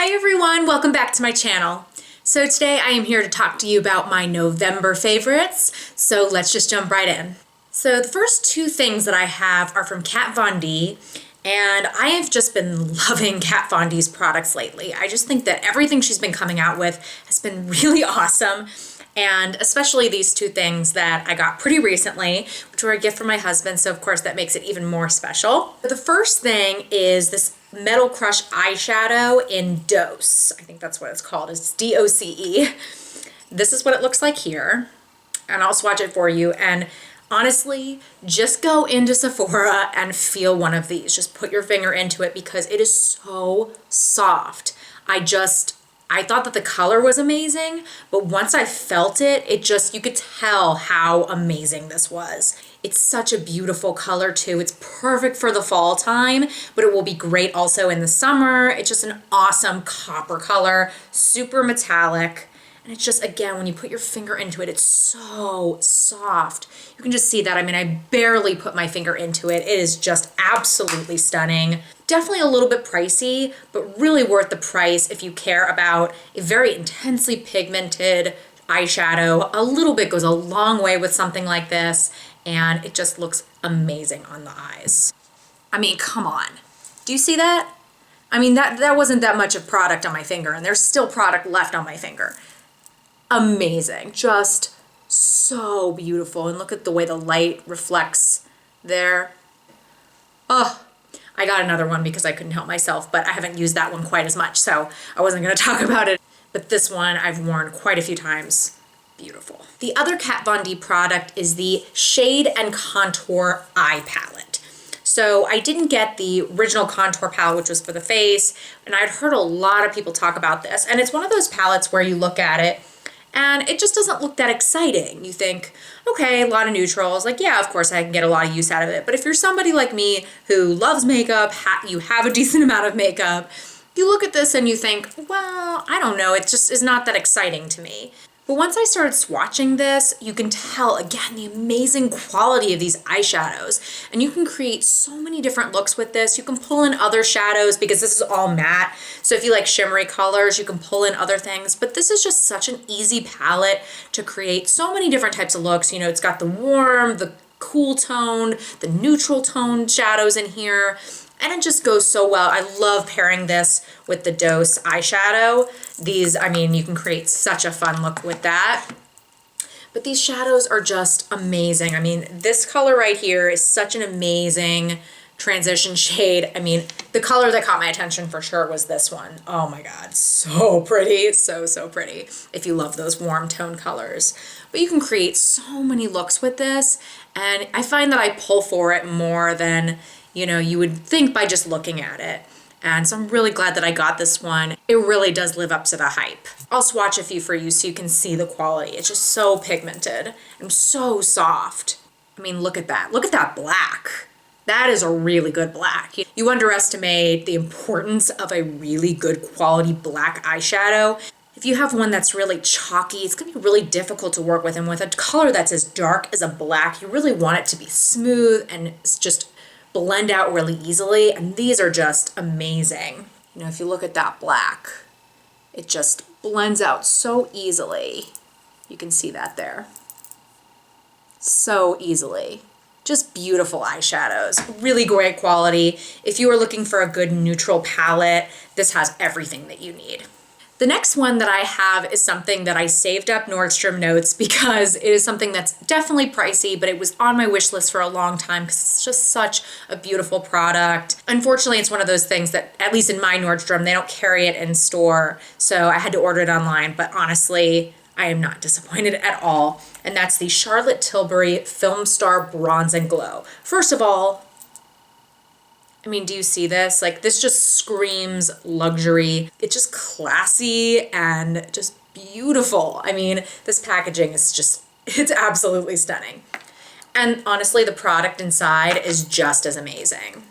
Hi everyone, welcome back to my channel. So today I am here to talk to you about my November favorites, so let's just jump right in. So the first two things that I have are from Kat Von D, and I have just been loving Kat Von D's products lately. I just think that everything she's been coming out with has been really awesome, and especially these two things that I got pretty recently, which were a gift from my husband, so of course that makes it even more special. But the first thing is this Metal Crush eyeshadow in Doce. I think that's what it's called. It's D-O-C-E. This is what it looks like here, and I'll swatch it for you. And honestly, just go into Sephora and feel one of these. Just put your finger into it because it is so soft. I thought that the color was amazing, but once I felt it, you could tell how amazing this was. It's such a beautiful color too. It's perfect for the fall time, but it will be great also in the summer. It's just an awesome copper color, super metallic. And it's just, again, when you put your finger into it, it's so soft. You can just see that. I mean, I barely put my finger into it. It is just absolutely stunning. Definitely a little bit pricey, but really worth the price if you care about a very intensely pigmented eyeshadow. A little bit goes a long way with something like this, and it just looks amazing on the eyes. I mean, come on. Do you see that? I mean, that wasn't that much of product on my finger, and there's still product left on my finger. Amazing, just so beautiful. And look at the way the light reflects there. Oh, I got another one because I couldn't help myself, but I haven't used that one quite as much, so I wasn't gonna talk about it. But this one I've worn quite a few times. Beautiful. The other Kat Von D product is the Shade and Contour Eye Palette. So I didn't get the original contour palette, which was for the face, and I'd heard a lot of people talk about this. And it's one of those palettes where you look at it and it just doesn't look that exciting. You think, okay, a lot of neutrals, like, yeah, of course I can get a lot of use out of it. But if you're somebody like me who loves makeup, you have a decent amount of makeup, you look at this and you think, well, I don't know, it just is not that exciting to me. But once I started swatching this, you can tell, again, the amazing quality of these eyeshadows. And you can create so many different looks with this. You can pull in other shadows because this is all matte. So if you like shimmery colors, you can pull in other things. But this is just such an easy palette to create so many different types of looks. You know, it's got the warm, the cool toned, the neutral toned shadows in here. And it just goes so well. I love pairing this with the Doce eyeshadow. These, I mean, you can create such a fun look with that. But these shadows are just amazing. I mean, this color right here is such an amazing transition shade. I mean, the color that caught my attention for sure was this one. Oh my God, so pretty, so pretty if you love those warm tone colors. But you can create so many looks with this, and I find that I pull for it more than, you know, you would think by just looking at it. And so I'm really glad that I got this one. It really does live up to the hype. I'll swatch a few for you so you can see the quality. It's just so pigmented and so soft. I mean, look at that. Look at that black. That is a really good black. You underestimate the importance of a really good quality black eyeshadow. If you have one that's really chalky, it's gonna be really difficult to work with. And with a color that's as dark as a black, you really want it to be smooth and just blend out really easily, and these are just amazing. You know, if you look at that black, it just blends out so easily. You can see that there. So easily. Just beautiful eyeshadows, really great quality. If you are looking for a good neutral palette, this has everything that you need. The next one that I have is something that I saved up Nordstrom notes because it is something that's definitely pricey, but it was on my wish list for a long time because it's just such a beautiful product. Unfortunately, it's one of those things that, at least in my Nordstrom, they don't carry it in store, so I had to order it online, but honestly, I am not disappointed at all. And that's the Charlotte Tilbury Filmstar Bronze and Glow. First of all, I mean, do you see this? Like, this just screams luxury. It's just classy and just beautiful. I mean, this packaging is just, it's absolutely stunning. And honestly, the product inside is just as amazing.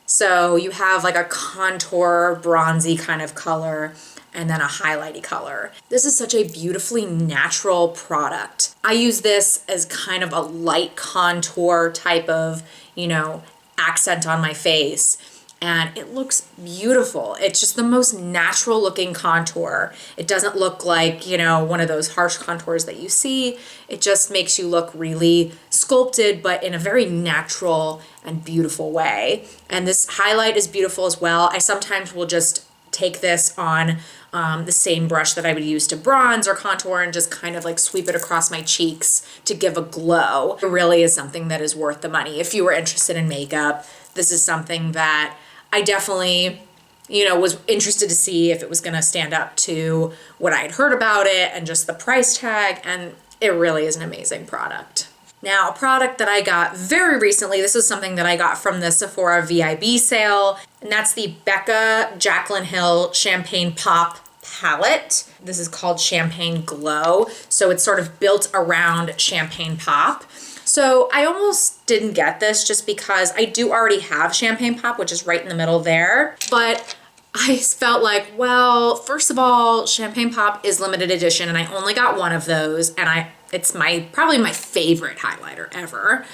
So you have like a contour, bronzy kind of color, and then a highlighty color. This is such a beautifully natural product. I use this as kind of a light contour type of, you know, accent on my face. and it looks beautiful. It's just the most natural looking contour. It doesn't look like, you know, one of those harsh contours that you see. It just makes you look really sculpted, but in a very natural and beautiful way. And this highlight is beautiful as well. I sometimes will just take this on the same brush that I would use to bronze or contour and just kind of like sweep it across my cheeks to give a glow. It really is something that is worth the money. If you were interested in makeup, this is something that I definitely, you know, was interested to see if it was gonna stand up to what I had heard about it and just the price tag, and it really is an amazing product. Now, a product that I got very recently, this is something that I got from the Sephora VIB sale, and that's the BECCA Jaclyn Hill Champagne Pop palette. This is called Champagne Glow, so it's sort of built around Champagne Pop. So I almost didn't get this just because I do already have Champagne Pop, which is right in the middle there. But I felt like, well, first of all, Champagne Pop is limited edition and I only got one of those, and it's probably my favorite highlighter ever.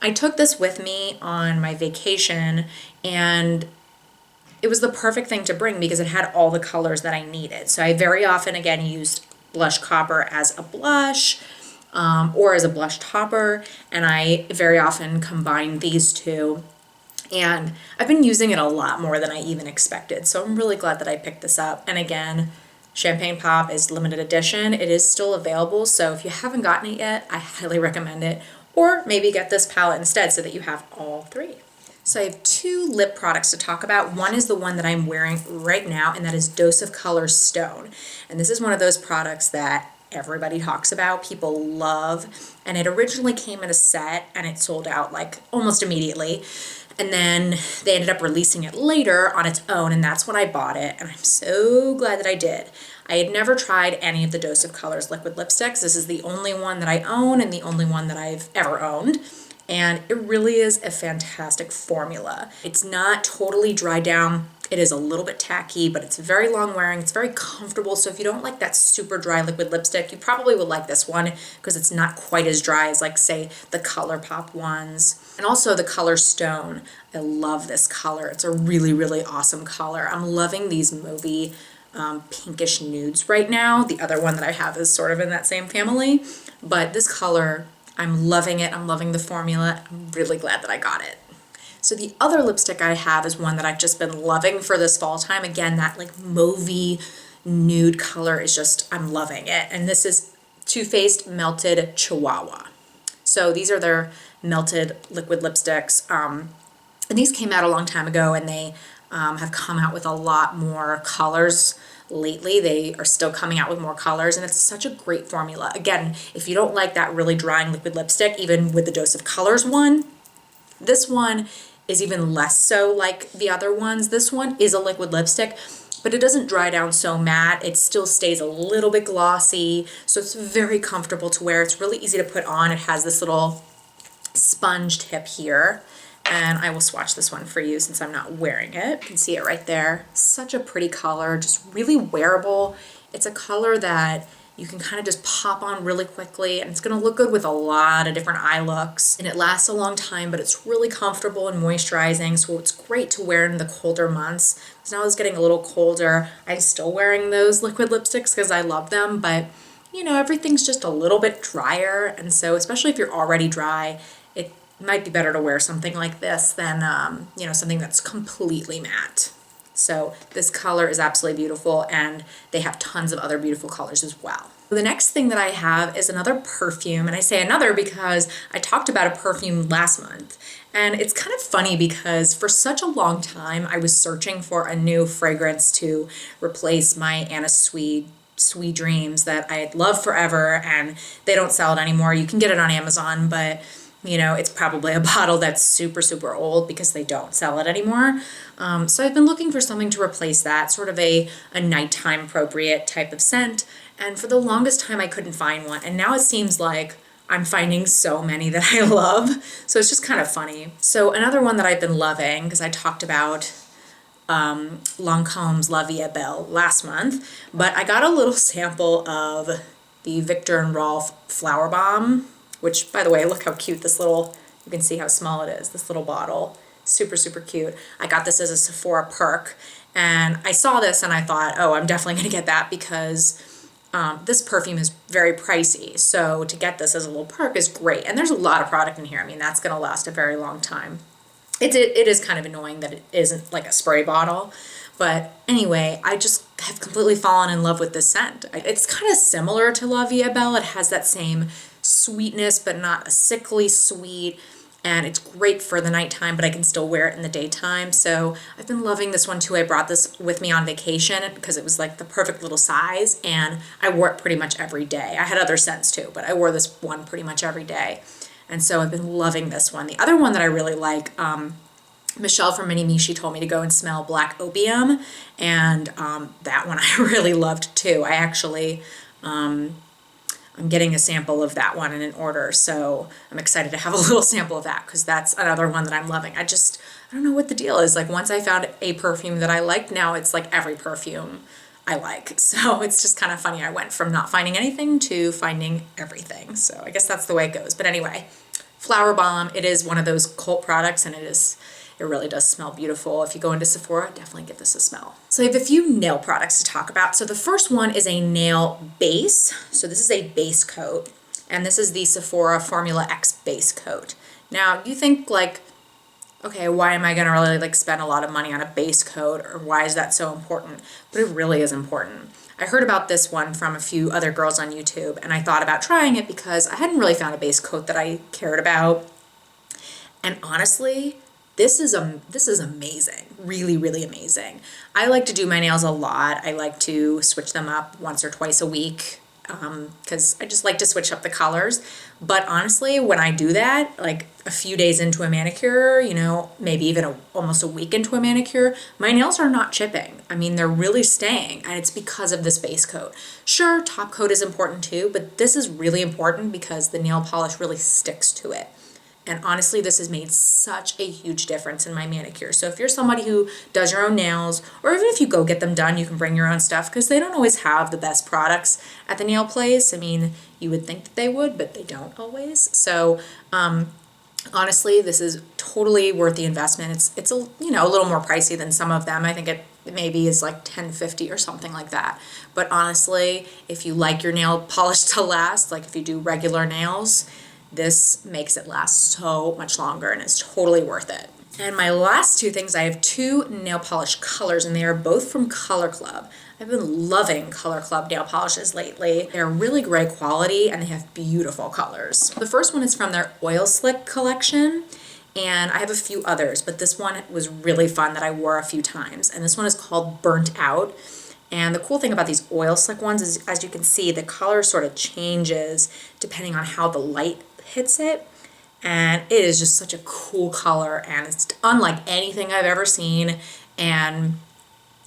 I took this with me on my vacation, and it was the perfect thing to bring because it had all the colors that I needed. So I very often, again, used blush copper as a blush, or as a blush topper, and I very often combine these two, and I've been using it a lot more than I even expected, so I'm really glad that I picked this up. And again, Champagne Pop is limited edition. It is still available, so if you haven't gotten it yet, I highly recommend it, or maybe get this palette instead so that you have all three. So I have two lip products to talk about. One is the one that I'm wearing right now, and that is Doce of Color Stone, and this is one of those products that everybody talks about, people love, and it originally came in a set and it sold out like almost immediately, and then they ended up releasing it later on its own, and that's when I bought it, and I'm so glad that I did. I had never tried any of the Doce of Colors liquid lipsticks. This is the only one that I own and the only one that I've ever owned, and it really is a fantastic formula. It's not totally dry down. It is a little bit tacky, but it's very long wearing. It's very comfortable. So if you don't like that super dry liquid lipstick, you probably would like this one because it's not quite as dry as, like, say, the ColourPop ones. And also the color Stone. I love this color. It's a really, really awesome color. I'm loving these movie pinkish nudes right now. The other one that I have is sort of in that same family, but this color, I'm loving it. I'm loving the formula. I'm really glad that I got it. So the other lipstick I have is one that I've just been loving for this fall time. Again, that like mauvey nude color is just, I'm loving it. And this is Too Faced Melted Chihuahua. So these are their melted liquid lipsticks. And these came out a long time ago, and they have come out with a lot more colors lately. They are still coming out with more colors, and it's such a great formula. Again, if you don't like that really drying liquid lipstick, even with the Doce of Colors one, this one is even less so like the other ones. This one is a liquid lipstick, but it doesn't dry down so matte. It still stays a little bit glossy, so it's very comfortable to wear. It's really easy to put on. It has this little sponge tip here, and I will swatch this one for you since I'm not wearing it. You can see it right there. Such a pretty color, just really wearable. It's a color that you can kind of just pop on really quickly, and it's gonna look good with a lot of different eye looks, and it lasts a long time, but it's really comfortable and moisturizing, so it's great to wear in the colder months. So now it's getting a little colder. I'm still wearing those liquid lipsticks because I love them, but you know, everything's just a little bit drier, and so especially if you're already dry, it might be better to wear something like this than you know, something that's completely matte. So this color is absolutely beautiful, and they have tons of other beautiful colors as well. The next thing that I have is another perfume, and I say another because I talked about a perfume last month. And it's kind of funny because for such a long time I was searching for a new fragrance to replace my Anna Sui Sweet Dreams that I had loved forever, and they don't sell it anymore. You can get it on Amazon, but you know, it's probably a bottle that's super, super old because they don't sell it anymore. So I've been looking for something to replace that, sort of a nighttime appropriate type of scent. And for the longest time, I couldn't find one. And now it seems like I'm finding so many that I love. So it's just kind of funny. So another one that I've been loving, because I talked about Lancome's La Vie Est Belle last month, but I got a little sample of the Viktor and Rolf Flowerbomb, which, by the way, look how cute this little, you can see how small it is, this little bottle. Super, super cute. I got this as a Sephora perk, and I saw this and I thought, oh, I'm definitely gonna get that because this perfume is very pricey. So to get this as a little perk is great. And there's a lot of product in here. I mean, that's gonna last a very long time. It is kind of annoying that it isn't like a spray bottle. But anyway, I just have completely fallen in love with this scent. It's kind of similar to La Vie Belle. It has that same sweetness, but not a sickly sweet. And it's great for the nighttime, but I can still wear it in the daytime. So I've been loving this one too. I brought this with me on vacation because it was like the perfect little size, and I wore it pretty much every day. I had other scents too, but I wore this one pretty much every day. And so I've been loving this one. The other one that I really like, Michelle from Mini Me, she told me to go and smell Black Opium, and that one I really loved too. I actually, I'm getting a sample of that one in an order, so I'm excited to have a little sample of that because that's another one that I'm loving. I don't know what the deal is. Like once I found a perfume that I liked, now it's like every perfume I like. So it's just kind of funny. I went from not finding anything to finding everything. So I guess that's the way it goes. But anyway, Flowerbomb, it is one of those cult products, and it really does smell beautiful. If you go into Sephora, definitely give this a smell. So I have a few nail products to talk about. So the first one is a nail base. So this is a base coat, and this is the Sephora Formula X base coat. Now you think like, okay, why am I gonna really like spend a lot of money on a base coat, or why is that so important? But it really is important. I heard about this one from a few other girls on YouTube, and I thought about trying it because I hadn't really found a base coat that I cared about. And honestly, this is amazing, really, really amazing. I like to do my nails a lot. I like to switch them up once or twice a week because I just like to switch up the colors. But honestly, when I do that, like a few days into a manicure, you know, maybe even almost a week into a manicure, my nails are not chipping. I mean, they're really staying, and it's because of this base coat. Sure, top coat is important too, but this is really important because the nail polish really sticks to it. And honestly, this has made such a huge difference in my manicure. So if you're somebody who does your own nails, or even if you go get them done, you can bring your own stuff because they don't always have the best products at the nail place. I mean, you would think that they would, but they don't always. So honestly, this is totally worth the investment. It's a little more pricey than some of them. I think it maybe is like $10.50 or something like that. But honestly, if you like your nail polish to last, like if you do regular nails, this makes it last so much longer, and it's totally worth it. And my last two things, I have two nail polish colors, and they are both from Color Club. I've been loving Color Club nail polishes lately. They're really great quality, and they have beautiful colors. The first one is from their Oil Slick collection, and I have a few others, but this one was really fun that I wore a few times. And this one is called Burnt Out. And the cool thing about these Oil Slick ones is, as you can see, the color sort of changes depending on how the light hits it, and it is just such a cool color, and it's unlike anything I've ever seen. And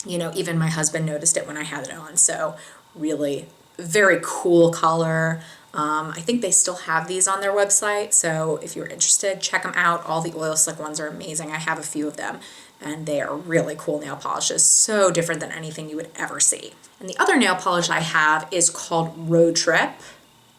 you know, even my husband noticed it when I had it on. So really very cool color. I think they still have these on their website, so if you're interested, check them out. All the Oil Slick ones are amazing. I have a few of them, and they are really cool nail polishes, so different than anything you would ever see. And the other nail polish I have is called Road Trip,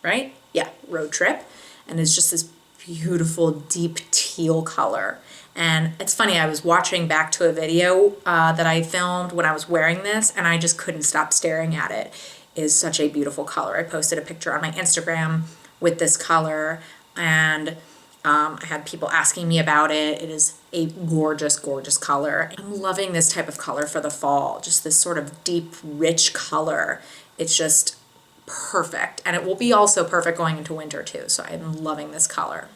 right? Yeah, Road Trip. And it's just this beautiful deep teal color. And it's funny, I was watching back to a video that I filmed when I was wearing this, and I just couldn't stop staring at it. It is such a beautiful color. I posted a picture on my Instagram with this color, and I had people asking me about it. It is a gorgeous, gorgeous color. I'm loving this type of color for the fall, just this sort of deep, rich color. It's just perfect, and it will be also perfect going into winter too, so I'm loving this color.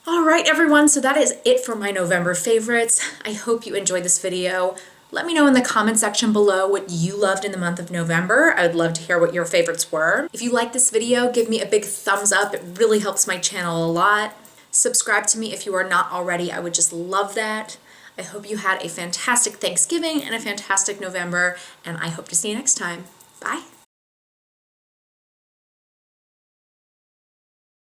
All right, everyone, so that is it for my November favorites. I hope you enjoyed this video. Let me know in the comment section below what you loved in the month of November. I would love to hear what your favorites were. If you like this video, give me a big thumbs up. It really helps my channel a lot. Subscribe to me if you are not already. I would just love that. I hope you had a fantastic Thanksgiving and a fantastic November, and I hope to see you next time. Bye.